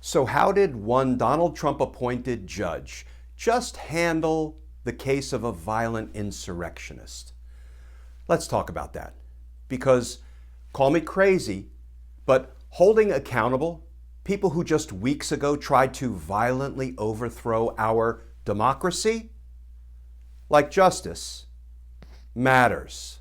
So how did one Donald Trump appointed judge just handle the case of a violent insurrectionist? Let's talk about that. Because, call me crazy, but holding accountable people who just weeks ago tried to violently overthrow our democracy, like justice, matters.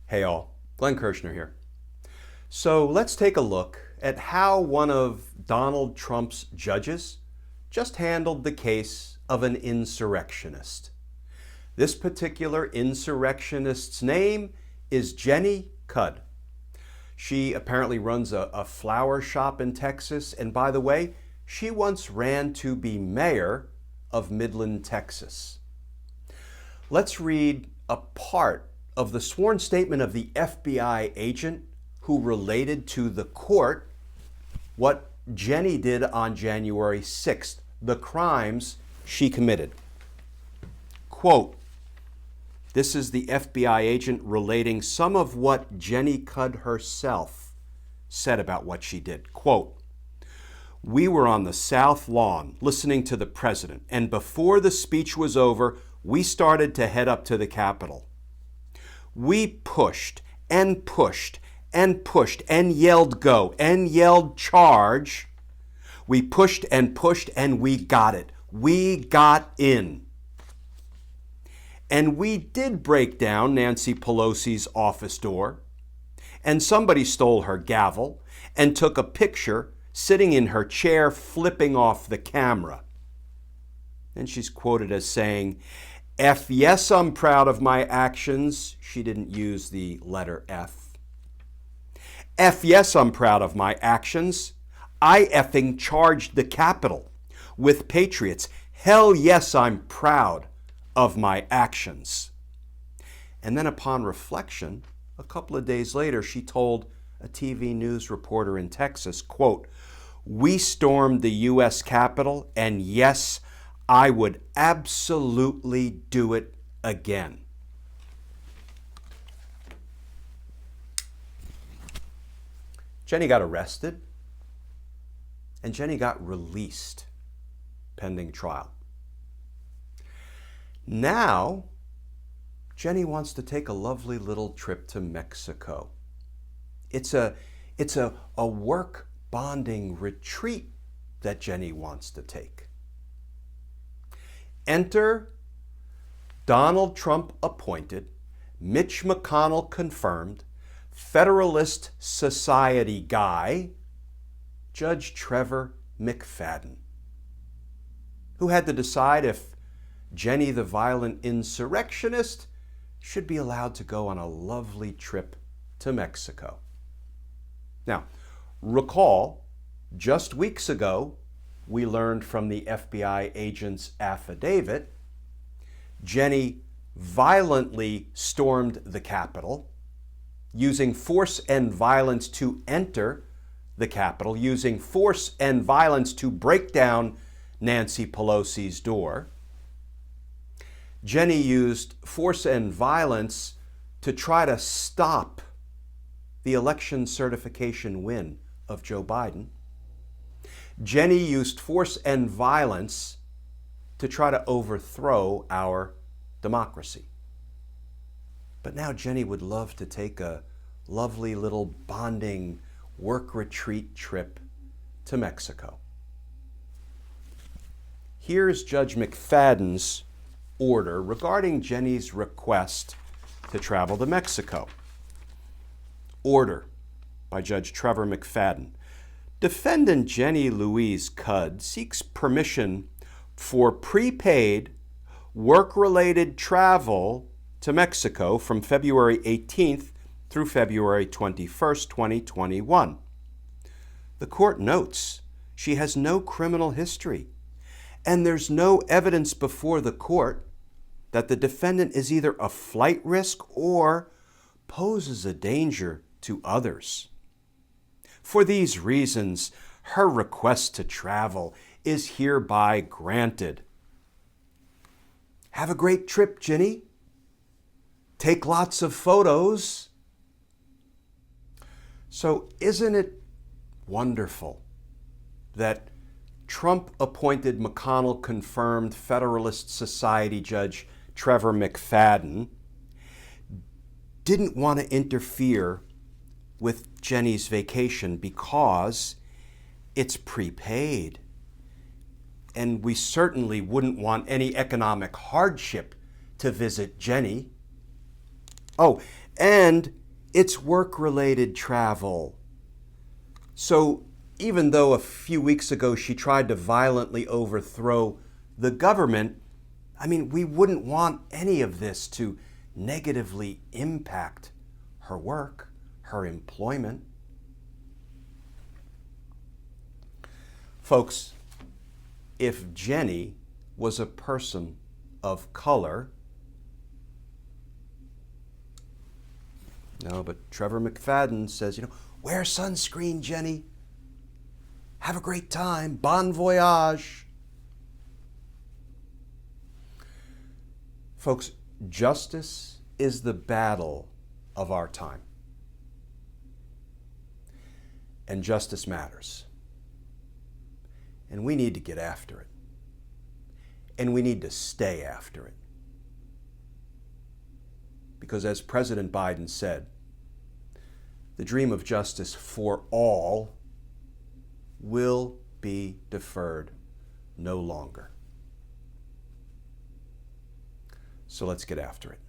Hey all, Glenn Kirshner here. So let's take a look at how one of Donald Trump's judges just handled the case of an insurrectionist. This particular insurrectionist's name is Jenny Cudd. She apparently runs a flower shop in Texas, and by the way, she once ran to be mayor of Midland, Texas. Let's read a part of the sworn statement of the FBI agent who related to the court what Jenny did on January 6th, the crimes she committed. Quote, this is the FBI agent relating some of what Jenny Cudd herself said about what she did. Quote, we were on the South Lawn listening to the president, and before the speech was over, we started to head up to the Capitol. We pushed and pushed and pushed and yelled go and yelled charge. We pushed and we got it. We got in. And we did break down Nancy Pelosi's office door, and somebody stole her gavel and took a picture sitting in her chair flipping off the camera. And she's quoted as saying, F, yes, I'm proud of my actions. She didn't use the letter F. F, yes, I'm proud of my actions. I effing charged the Capitol with patriots. Hell yes, I'm proud of my actions. And then upon reflection, a couple of days later, she told a TV news reporter in Texas, quote, we stormed the U.S. Capitol, and yes, I would absolutely do it again. Jenny got arrested, and Jenny got released pending trial. Now, Jenny wants to take a lovely little trip to Mexico. It's a work bonding retreat that Jenny wants to take. Enter Donald Trump appointed, Mitch McConnell confirmed, Federalist Society guy, Judge Trevor McFadden, who had to decide if Jenny the violent insurrectionist should be allowed to go on a lovely trip to Mexico. Now, recall, just weeks ago, we learned from the FBI agent's affidavit, Jenny violently stormed the Capitol, using force and violence to enter the Capitol, using force and violence to break down Nancy Pelosi's door. Jenny used force and violence to try to stop the election certification win of Joe Biden. Jenny used force and violence to try to overthrow our democracy. But now Jenny would love to take a lovely little bonding work retreat trip to Mexico. Here's Judge McFadden's order regarding Jenny's request to travel to Mexico. Order by Judge Trevor McFadden. Defendant Jenny Louise Cudd seeks permission for prepaid work-related travel to Mexico from February 18th through February 21st, 2021. The court notes she has no criminal history, and there's no evidence before the court that the defendant is either a flight risk or poses a danger to others. For these reasons, Her request to travel is hereby granted. Have a great trip, Jenny. Take lots of photos. So isn't it wonderful that Trump-appointed McConnell-confirmed Federalist Society Judge Trevor McFadden didn't want to interfere with Jenny's vacation because it's prepaid. And we certainly wouldn't want any economic hardship to visit Jenny. Oh, and it's work-related travel. So even though a few weeks ago she tried to violently overthrow the government, we wouldn't want any of this to negatively impact her work, her employment. Folks, if Jenny was a person of color, no, but Trevor McFadden says, wear sunscreen, Jenny. Have a great time. Bon voyage. Folks, justice is the battle of our time. And justice matters. And we need to get after it. And we need to stay after it. Because as President Biden said, the dream of justice for all will be deferred no longer. So let's get after it.